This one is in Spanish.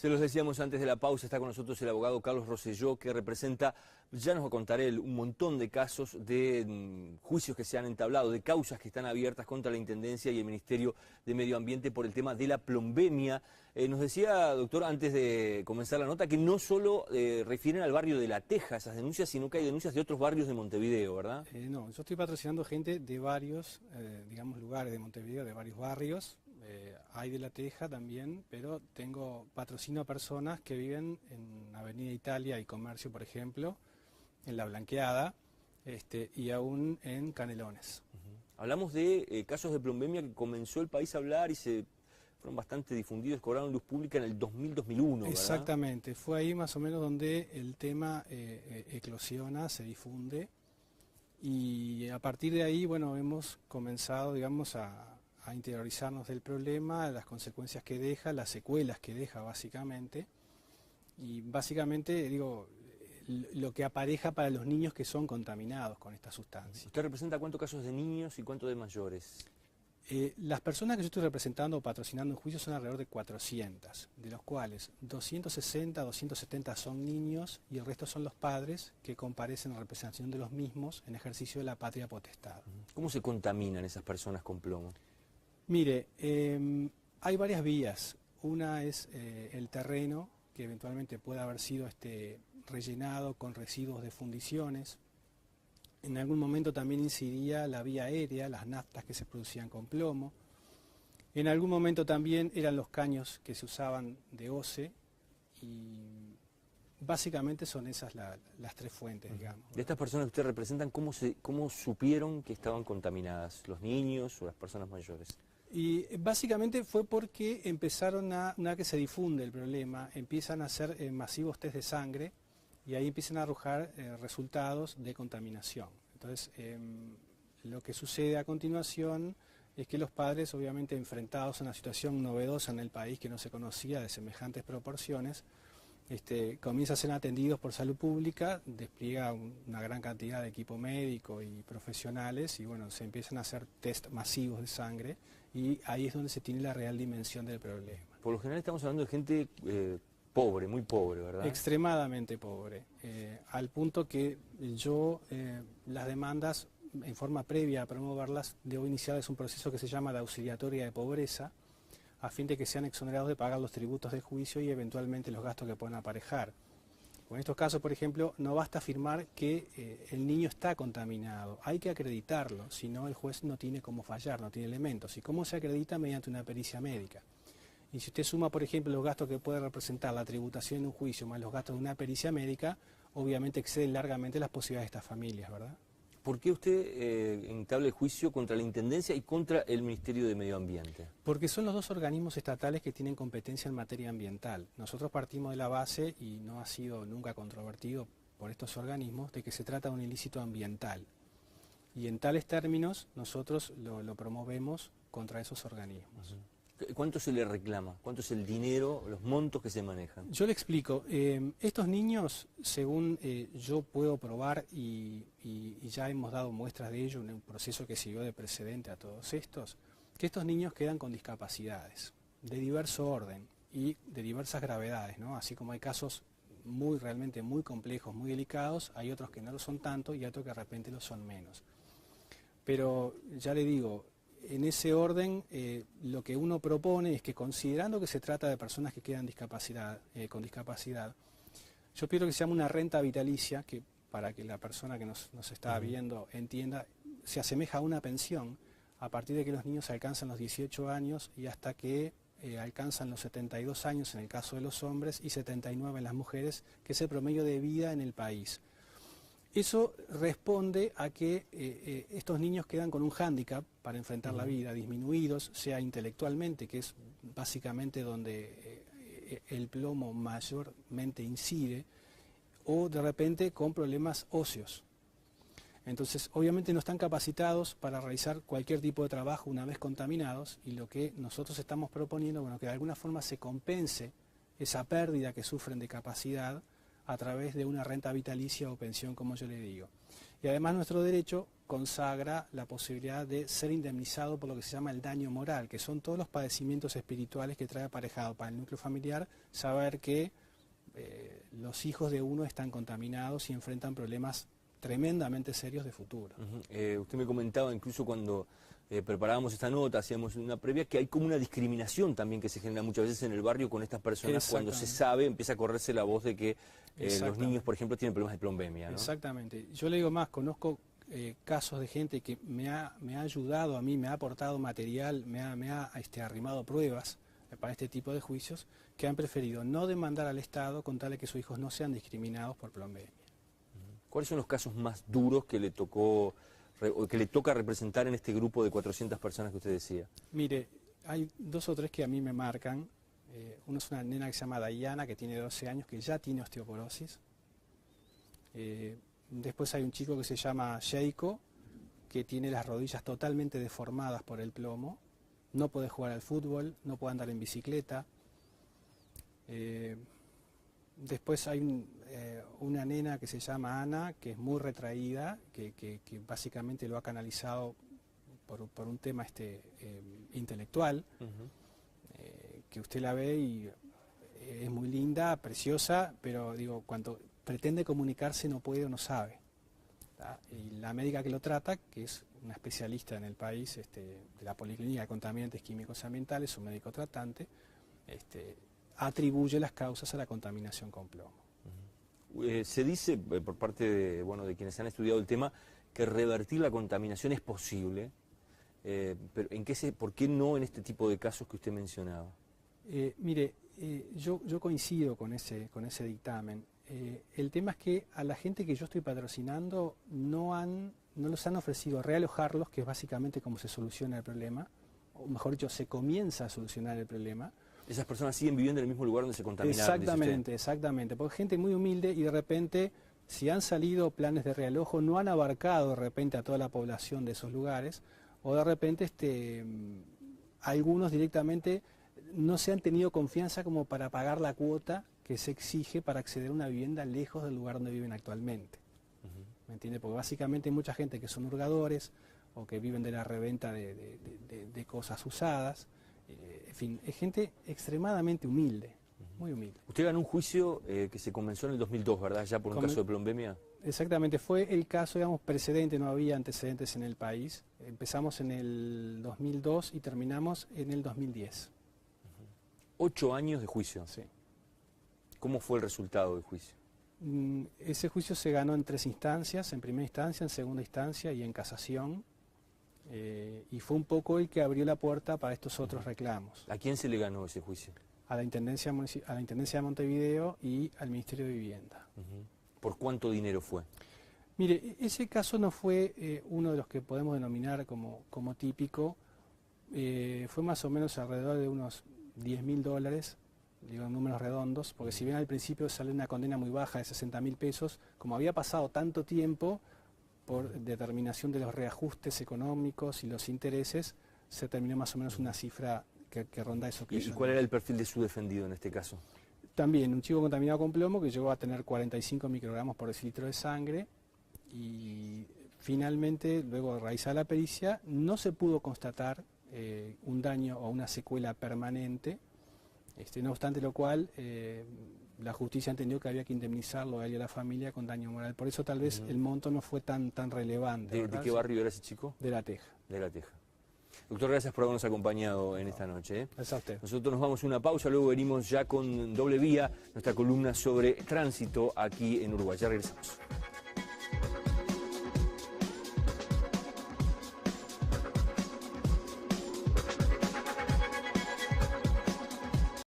Se los decíamos antes de la pausa, está con nosotros el abogado Carlos Rosselló, que representa, ya nos va a contar él, un montón de casos de juicios que se han entablado, de causas que están abiertas contra la Intendencia y el Ministerio de Medio Ambiente por el tema de la plombemia. Nos decía, doctor, antes de comenzar la nota, que no solo refieren al barrio de La Teja esas denuncias, sino que hay denuncias de otros barrios de Montevideo, ¿verdad? No, yo estoy patrocinando gente de varios, digamos, lugares de Montevideo, de varios barrios. Hay de La Teja también, pero patrocino a personas que viven en Avenida Italia y Comercio, por ejemplo, en La Blanqueada, y aún en Canelones. Hablamos de casos de plombemia que comenzó el país a hablar y fueron bastante difundidos, cobraron luz pública en el 2000-2001, ¿verdad? Exactamente, fue ahí más o menos donde el tema eclosiona, se difunde, y a partir de ahí, bueno, hemos comenzado, digamos, a interiorizarnos del problema, las consecuencias que deja, las secuelas que deja básicamente, y básicamente, digo, lo que apareja para los niños que son contaminados con esta sustancia. ¿Usted representa cuántos casos de niños y cuántos de mayores? Las personas que yo estoy representando o patrocinando en juicio son alrededor de 400, de los cuales 260, 270 son niños y el resto son los padres que comparecen en representación de los mismos en ejercicio de la patria potestad. ¿Cómo se contaminan esas personas con plomo? Mire, hay varias vías. Una es el terreno, que eventualmente puede haber sido rellenado con residuos de fundiciones. En algún momento también incidía la vía aérea, las naftas que se producían con plomo. En algún momento también eran los caños que se usaban de OCE, y básicamente son esas las tres fuentes, digamos. De estas personas que usted representan, ¿cómo supieron que estaban contaminadas? ¿Los niños o las personas mayores? Y básicamente fue porque empezaron una que se difunde el problema, empiezan a hacer masivos test de sangre y ahí empiezan a arrojar resultados de contaminación. Entonces, lo que sucede a continuación es que los padres, obviamente enfrentados a una situación novedosa en el país que no se conocía de semejantes proporciones, comienzan a ser atendidos por salud pública, despliega una gran cantidad de equipo médico y profesionales y bueno, se empiezan a hacer test masivos de sangre y ahí es donde se tiene la real dimensión del problema. Por lo general estamos hablando de gente pobre, muy pobre, ¿verdad? Extremadamente pobre, al punto que yo las demandas en forma previa a promoverlas debo iniciarles un proceso que se llama de auxiliatoria de pobreza, a fin de que sean exonerados de pagar los tributos del juicio y eventualmente los gastos que puedan aparejar. En estos casos, por ejemplo, no basta afirmar que el niño está contaminado, hay que acreditarlo, si no el juez no tiene cómo fallar, no tiene elementos. ¿Y cómo se acredita? Mediante una pericia médica. Y si usted suma, por ejemplo, los gastos que puede representar la tributación en un juicio más los gastos de una pericia médica, obviamente exceden largamente las posibilidades de estas familias, ¿verdad? ¿Por qué usted entabla el juicio contra la Intendencia y contra el Ministerio de Medio Ambiente? Porque son los dos organismos estatales que tienen competencia en materia ambiental. Nosotros partimos de la base, y no ha sido nunca controvertido por estos organismos, de que se trata de un ilícito ambiental. Y en tales términos nosotros lo promovemos contra esos organismos. ¿Cuánto se le reclama? ¿Cuánto es el dinero, los montos que se manejan? Yo le explico. Estos niños, según yo puedo probar, y ya hemos dado muestras de ello en un proceso que siguió de precedente a todos estos, que estos niños quedan con discapacidades de diverso orden y de diversas gravedades, ¿no? Así como hay casos realmente muy complejos, muy delicados, hay otros que no lo son tanto y otros que de repente lo son menos. Pero ya le digo, en ese orden, lo que uno propone es que, considerando que se trata de personas que quedan con discapacidad, yo pido que se llame una renta vitalicia, que para que la persona que nos está viendo entienda, se asemeja a una pensión a partir de que los niños alcanzan los 18 años y hasta que alcanzan los 72 años en el caso de los hombres y 79 en las mujeres, que es el promedio de vida en el país. Eso responde a que estos niños quedan con un hándicap para enfrentar la vida, disminuidos, sea intelectualmente, que es básicamente donde el plomo mayormente incide, o de repente con problemas óseos. Entonces, obviamente no están capacitados para realizar cualquier tipo de trabajo una vez contaminados, y lo que nosotros estamos proponiendo, bueno, que de alguna forma se compense esa pérdida que sufren de capacidad a través de una renta vitalicia o pensión, como yo le digo. Y además nuestro derecho consagra la posibilidad de ser indemnizado por lo que se llama el daño moral, que son todos los padecimientos espirituales que trae aparejado para el núcleo familiar saber que los hijos de uno están contaminados y enfrentan problemas tremendamente serios de futuro. Usted me comentaba incluso cuando preparábamos esta nota, hacíamos una previa, que hay como una discriminación también que se genera muchas veces en el barrio con estas personas cuando se sabe, empieza a correrse la voz de que los niños, por ejemplo, tienen problemas de plombemia, ¿no? Exactamente. Yo le digo más, conozco casos de gente que me ha ayudado a mí, me ha aportado material, me ha arrimado pruebas para este tipo de juicios, que han preferido no demandar al Estado con tal de que sus hijos no sean discriminados por plombemia. ¿Cuáles son los casos más duros que le toca representar en este grupo de 400 personas que usted decía? Mire, hay 2 o 3 que a mí me marcan. Uno es una nena que se llama Diana, que tiene 12 años, que ya tiene osteoporosis. Después hay un chico que se llama Sheiko, que tiene las rodillas totalmente deformadas por el plomo. No puede jugar al fútbol, no puede andar en bicicleta. Después hay una nena que se llama Ana, que es muy retraída, que básicamente lo ha canalizado por un tema intelectual, que usted la ve y es muy linda, preciosa, pero digo, cuando pretende comunicarse no puede o no sabe. Y la médica que lo trata, que es una especialista en el país de la Policlínica de Contaminantes Químicos Ambientales, un médico tratante, atribuye las causas a la contaminación con plomo. Se dice por parte de quienes han estudiado el tema que revertir la contaminación es posible, pero ¿por qué no en este tipo de casos que usted mencionaba? Mire, yo coincido con ese dictamen. El tema es que a la gente que yo estoy patrocinando no les han ofrecido realojarlos, que es básicamente cómo se soluciona el problema, o mejor dicho, se comienza a solucionar el problema. Esas personas siguen viviendo en el mismo lugar donde se contaminaron. Exactamente, porque gente muy humilde y de repente, si han salido planes de realojo, no han abarcado de repente a toda la población de esos lugares, o de repente algunos directamente no se han tenido confianza como para pagar la cuota que se exige para acceder a una vivienda lejos del lugar donde viven actualmente. ¿Me entiende? Porque básicamente hay mucha gente que son hurgadores o que viven de la reventa de cosas usadas. En fin, es gente extremadamente humilde, muy humilde. Usted ganó un juicio que se comenzó en el 2002, ¿verdad? Ya por un caso de plombemia. Exactamente, fue el caso, digamos, precedente, no había antecedentes en el país. Empezamos en el 2002 y terminamos en el 2010. 8 años de juicio. Sí. ¿Cómo fue el resultado del juicio? Ese juicio se ganó en 3 instancias, en primera instancia, en segunda instancia y en casación. Y fue un poco el que abrió la puerta para estos otros reclamos. ¿A quién se le ganó ese juicio? A la Intendencia de Montevideo y al Ministerio de Vivienda. ¿Por cuánto dinero fue? Mire, ese caso no fue uno de los que podemos denominar como típico. Fue más o menos alrededor de unos $10.000, digo en números redondos, porque si bien al principio salió una condena muy baja de 60.000 pesos, como había pasado tanto tiempo, por determinación de los reajustes económicos y los intereses, se terminó más o menos una cifra que ronda eso. ¿Y cuál era el perfil de su defendido en este caso? También un chico contaminado con plomo que llegó a tener 45 microgramos por decilitro de sangre y finalmente, luego de realizar la pericia, no se pudo constatar un daño o una secuela permanente, no obstante lo cual la justicia entendió que había que indemnizarlo a él y a la familia con daño moral. Por eso tal vez el monto no fue tan relevante. ¿De qué barrio era ese chico? De La Teja. De La Teja. Doctor, gracias por habernos acompañado en esta noche. Gracias a usted. Nosotros nos vamos a una pausa, luego venimos ya con Doble Vía, nuestra columna sobre tránsito aquí en Uruguay. Ya regresamos.